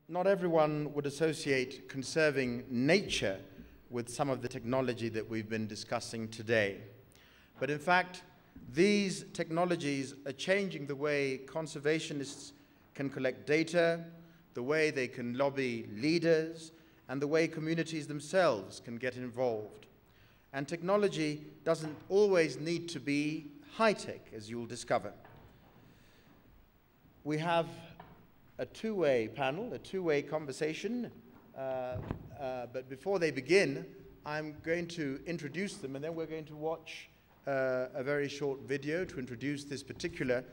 not everyone would associate conserving nature with some of the technology that we've been discussing today. But in fact, these technologies are changing the way conservationists can collect data, the way they can lobby leaders, and the way communities themselves can get involved. And technology doesn't always need to be high-tech, as you'll discover. We have a two-way panel, a two-way conversation, but before they begin, I'm going to introduce them, and then we're going to watch a very short video to introduce this particular,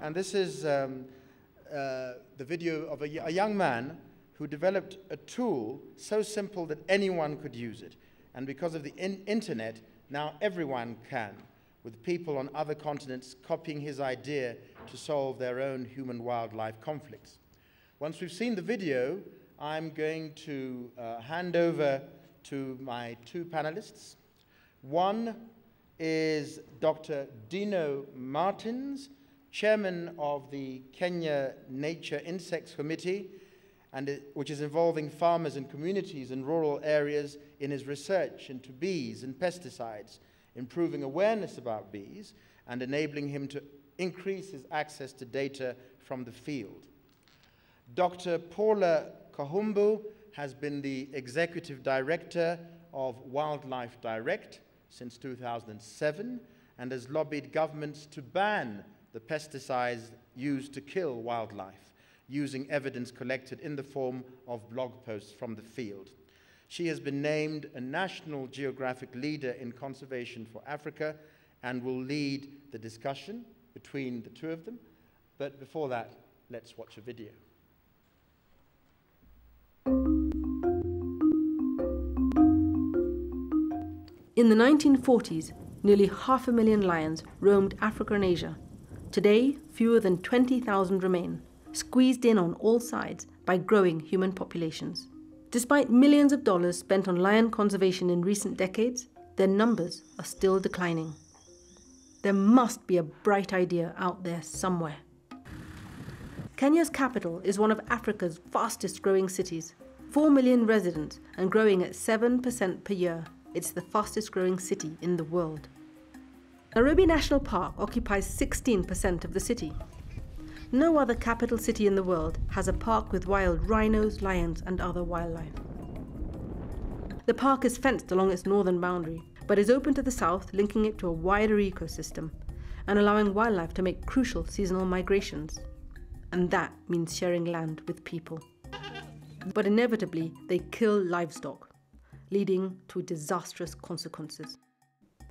and this is the video of a young man who developed a tool so simple that anyone could use it. And because of the internet, now everyone can, with people on other continents copying his idea to solve their own human-wildlife conflicts. Once we've seen the video, I'm going to hand over to my two panelists. One is Dr. Dino Martins, chairman of the Kenya Nature Insects Committee, which is involving farmers and communities in rural areas in his research into bees and pesticides, improving awareness about bees and enabling him to increase his access to data from the field. Dr. Paula Kahumbu has been the executive director of WildlifeDirect since 2007 and has lobbied governments to ban the pesticides used to kill wildlife, using evidence collected in the form of blog posts from the field. She has been named a National Geographic Leader in Conservation for Africa and will lead the discussion between the two of them. But before that, let's watch a video. In the 1940s, nearly 500,000 lions roamed Africa and Asia. Today, fewer than 20,000 remain, squeezed in on all sides by growing human populations. Despite millions of dollars spent on lion conservation in recent decades, their numbers are still declining. There must be a bright idea out there somewhere. Kenya's capital is one of Africa's fastest growing cities. 4 million residents and growing at 7% per year. It's the fastest growing city in the world. Nairobi National Park occupies 16% of the city. No other capital city in the world has a park with wild rhinos, lions, and other wildlife. The park is fenced along its northern boundary, but is open to the south, linking it to a wider ecosystem and allowing wildlife to make crucial seasonal migrations. And that means sharing land with people. But inevitably, they kill livestock, leading to disastrous consequences.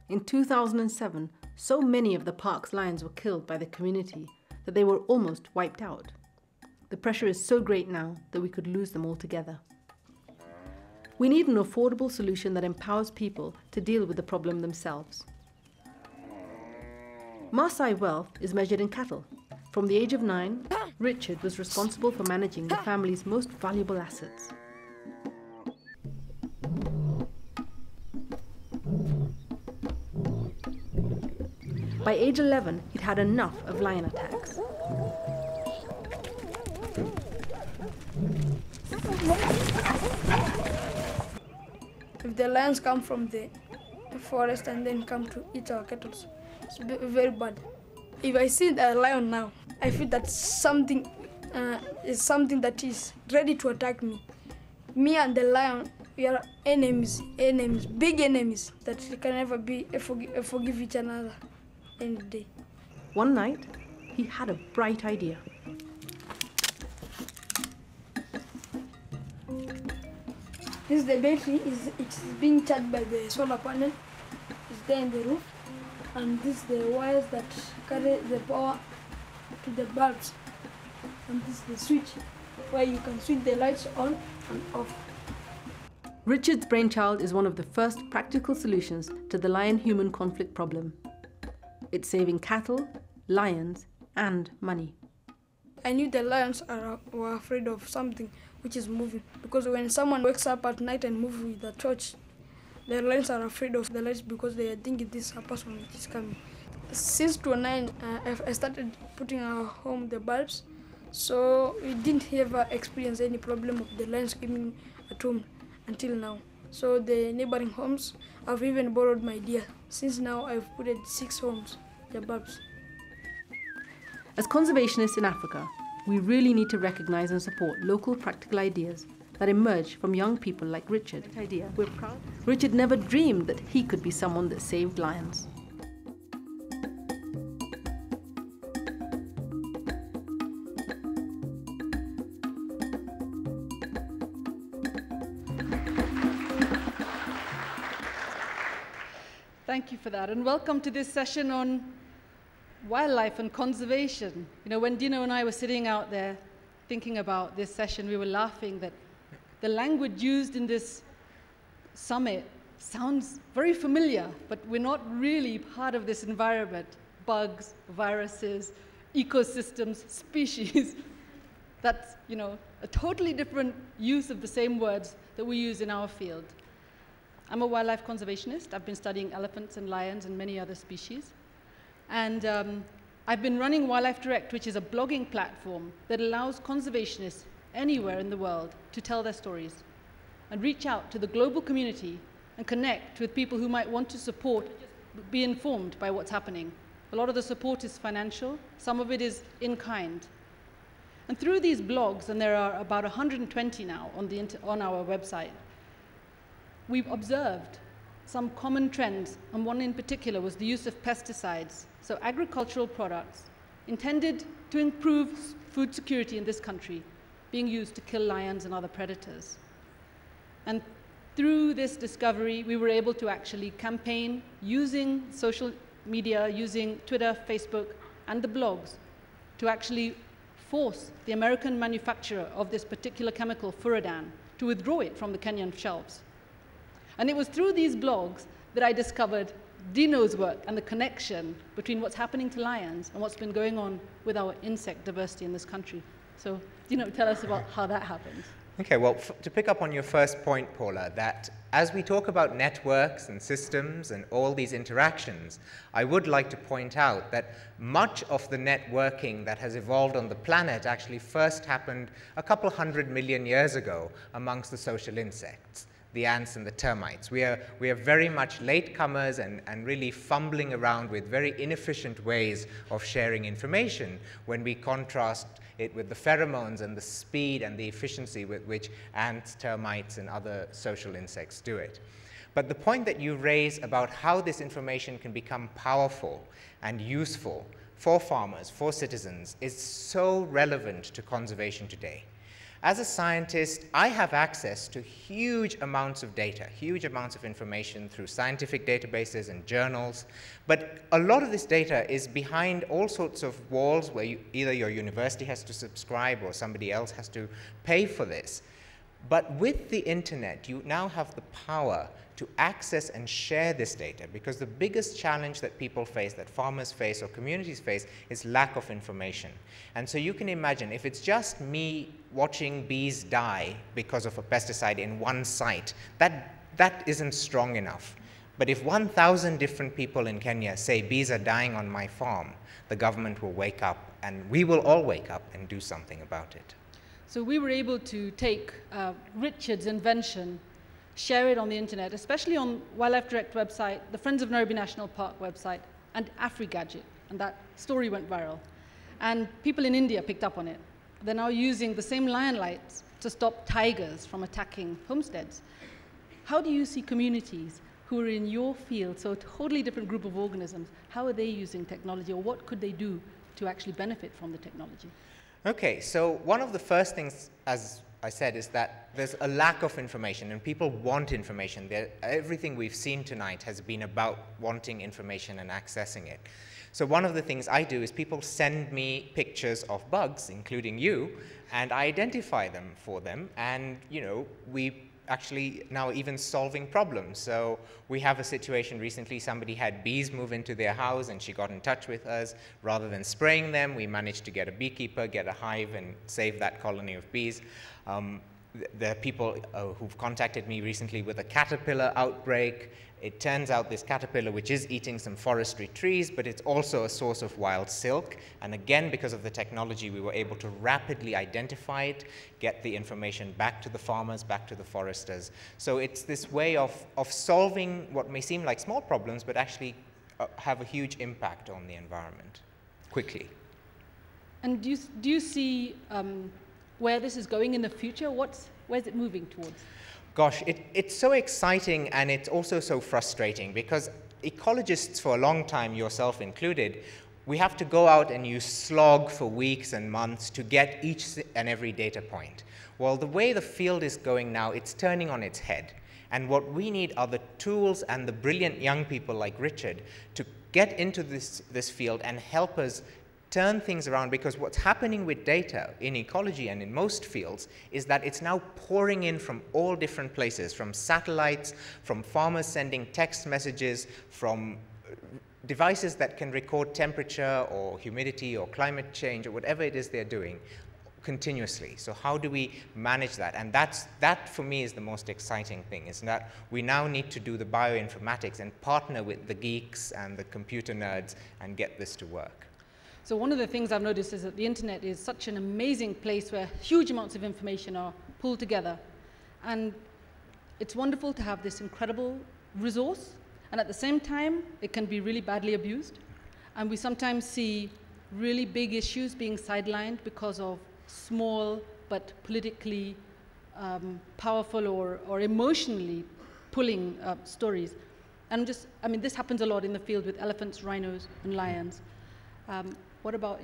In 2007, so many of the park's lions were killed by the community that they were almost wiped out. The pressure is so great now that we could lose them altogether. We need an affordable solution that empowers people to deal with the problem themselves. Maasai wealth is measured in cattle. From the age of 9, Richard was responsible for managing the family's most valuable assets. By age 11, he'd had enough of lion attacks. If the lions come from the forest and then come to eat our cattle, it's very bad. If I see a lion now, I feel that something is something that is ready to attack me. Me and the lion, we are enemies, big enemies that can never be forgive each another. Any day. One night, he had a bright idea. This is the battery. It's being charged by the solar panel. It's there in the roof, and this is the wires that carry the power to the bulbs. And this is the switch where you can switch the lights on and off. Richard's brainchild is one of the first practical solutions to the lion-human conflict problem. It's saving cattle, lions, and money. I knew the lions were afraid of something which is moving, because when someone wakes up at night and moves with a torch, the lions are afraid of the lights because they think this is a person which is coming. Since 2009, I started putting at home the bulbs So we didn't ever experience any problem of the lions coming at home until now. So the neighboring homes, I've even borrowed my deer. Since now I've put it 6 homes, the bulbs. As conservationists in Africa, we really need to recognize and support local practical ideas that emerge from young people like Richard. We're proud. Richard never dreamed that he could be someone that saved lions. Thank you for that, and welcome to this session on wildlife and conservation. You know, when Dino and I were sitting out there thinking about this session, we were laughing that the language used in this summit sounds very familiar, but we're not really part of this environment. Bugs, viruses, ecosystems, species. That's, you know, a totally different use of the same words that we use in our field. I'm a wildlife conservationist. I've been studying elephants and lions and many other species. And I've been running WildlifeDirect, which is a blogging platform that allows conservationists anywhere in the world to tell their stories and reach out to the global community and connect with people who might want to support, be informed by what's happening. A lot of the support is financial. Some of it is in kind. And through these blogs, and there are about 120 now on our website, we've observed some common trends, and one in particular was the use of pesticides, so agricultural products intended to improve food security in this country, being used to kill lions and other predators. And through this discovery, we were able to actually campaign using social media, using Twitter, Facebook, and the blogs to actually force the American manufacturer of this particular chemical, Furadan, to withdraw it from the Kenyan shelves. And it was through these blogs that I discovered Dino's work and the connection between what's happening to lions and what's been going on with our insect diversity in this country. So, Dino, tell us about how that happened. Okay, well, to pick up on your first point, Paula, that as we talk about networks and systems and all these interactions, I would like to point out that much of the networking that has evolved on the planet actually first happened a couple 100 million years ago amongst the social insects, the ants and the termites. We are very much latecomers and really fumbling around with very inefficient ways of sharing information when we contrast it with the pheromones and the speed and the efficiency with which ants, termites, and other social insects do it. But the point that you raise about how this information can become powerful and useful for farmers, for citizens, is so relevant to conservation today. As a scientist, I have access to huge amounts of data, huge amounts of information through scientific databases and journals, but a lot of this data is behind all sorts of walls where either your university has to subscribe or somebody else has to pay for this. But with the internet, you now have the power to access and share this data, because the biggest challenge that people face, that farmers face or communities face, is lack of information. And so you can imagine, if it's just me watching bees die because of a pesticide in one site, that isn't strong enough. But if 1,000 different people in Kenya say bees are dying on my farm, the government will wake up, and we will all wake up and do something about it. So we were able to take Richard's invention, share it on the internet, especially on WildlifeDirect website, the Friends of Nairobi National Park website, and AfriGadget, and that story went viral. And people in India picked up on it. They're now using the same lion lights to stop tigers from attacking homesteads. How do you see communities who are in your field, so a totally different group of organisms, how are they using technology, or what could they do to actually benefit from the technology? Okay, so one of the first things, as I said, is that there's a lack of information, and people want information. Everything we've seen tonight has been about wanting information and accessing it. So one of the things I do is people send me pictures of bugs, including you, and I identify them for them, and we actually now even solving problems. So we have a situation recently, somebody had bees move into their house and she got in touch with us. Rather than spraying them, we managed to get a beekeeper, get a hive, and save that colony of bees. there are people who've contacted me recently with a caterpillar outbreak. It turns out this caterpillar, which is eating some forestry trees, but it's also a source of wild silk. And again, because of the technology, we were able to rapidly identify it, get the information back to the farmers, back to the foresters. So it's this way of solving what may seem like small problems, but actually have a huge impact on the environment quickly. And do you see where this is going in the future? Where's it moving towards? Gosh, it's so exciting, and it's also so frustrating, because ecologists for a long time, yourself included, we have to go out and you slog for weeks and months to get each and every data point. Well, the way the field is going now, it's turning on its head. And what we need are the tools and the brilliant young people like Richard to get into this field and help us turn things around, because what's happening with data in ecology and in most fields is that it's now pouring in from all different places, from satellites, from farmers sending text messages, from devices that can record temperature or humidity or climate change or whatever it is they're doing continuously. So how do we manage that? And that for me is the most exciting thing, is that we now need to do the bioinformatics and partner with the geeks and the computer nerds and get this to work. So one of the things I've noticed is that the internet is such an amazing place where huge amounts of information are pulled together. And it's wonderful to have this incredible resource, and at the same time, it can be really badly abused. And we sometimes see really big issues being sidelined because of small but politically powerful or emotionally pulling stories. And this happens a lot in the field with elephants, rhinos, and lions. What about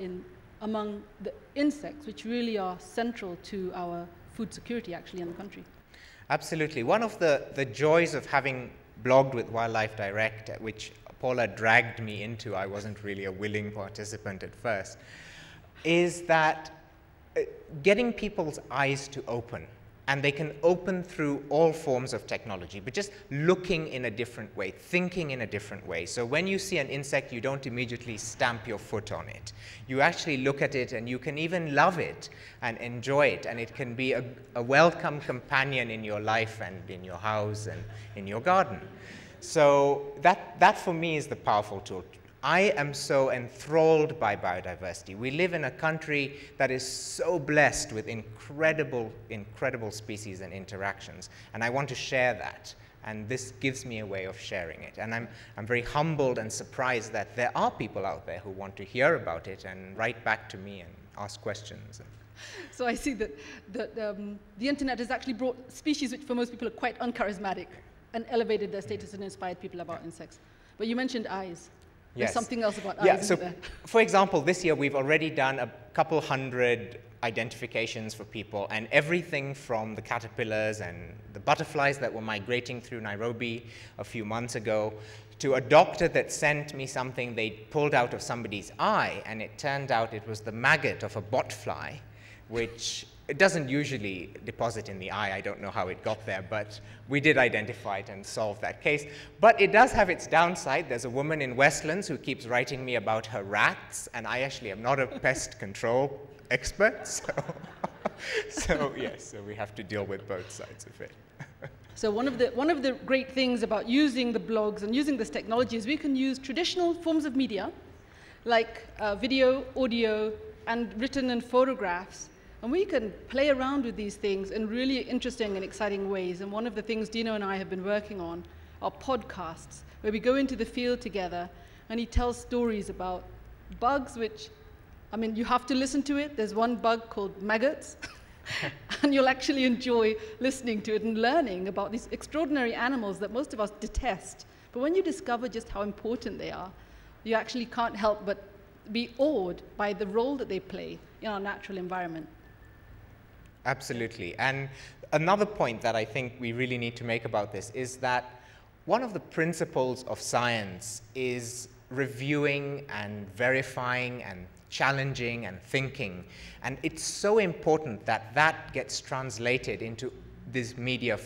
among the insects, which really are central to our food security, actually, in the country? Absolutely. One of the joys of having blogged with WildlifeDirect, which Paula dragged me into, I wasn't really a willing participant at first, is that getting people's eyes to open. And they can open through all forms of technology, but just looking in a different way, thinking in a different way. So when you see an insect, you don't immediately stamp your foot on it. You actually look at it, and you can even love it and enjoy it. And it can be a welcome companion in your life and in your house and in your garden. So that for me is the powerful tool. I am so enthralled by biodiversity. We live in a country that is so blessed with incredible, incredible species and interactions, and I want to share that. And this gives me a way of sharing it. And I'm very humbled and surprised that there are people out there who want to hear about it and write back to me and ask questions. So I see that the internet has actually brought species which for most people are quite uncharismatic and elevated their status and inspired people about insects. But you mentioned eyes. There's something else about eyes, isn't there? For example, this year we've already done a couple hundred identifications for people, and everything from the caterpillars and the butterflies that were migrating through Nairobi a few months ago, to a doctor that sent me something they'd pulled out of somebody's eye, and it turned out it was the maggot of a botfly, which it doesn't usually deposit in the eye. I don't know how it got there, but we did identify it and solve that case. But it does have its downside. There's a woman in Westlands who keeps writing me about her rats, and I actually am not a pest control expert, so yes, so we have to deal with both sides of it. So one of the great things about using the blogs and using this technology is we can use traditional forms of media, like video, audio, and written and photographs. And we can play around with these things in really interesting and exciting ways. And one of the things Dino and I have been working on are podcasts, where we go into the field together, and he tells stories about bugs, which, I mean, you have to listen to it. There's one bug called maggots, and you'll actually enjoy listening to it and learning about these extraordinary animals that most of us detest. But when you discover just how important they are, you actually can't help but be awed by the role that they play in our natural environment. Absolutely. And another point that I think we really need to make about this is that one of the principles of science is reviewing and verifying and challenging and thinking. And it's so important that that gets translated into this media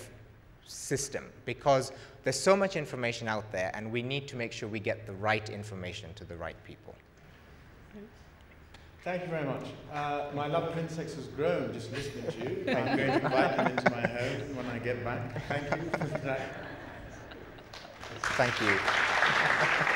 system, because there's so much information out there, and we need to make sure we get the right information to the right people. Thank you very much. My love of insects has grown just listening to you. I'm going to invite them into my home when I get back. Thank you for that. Thank you.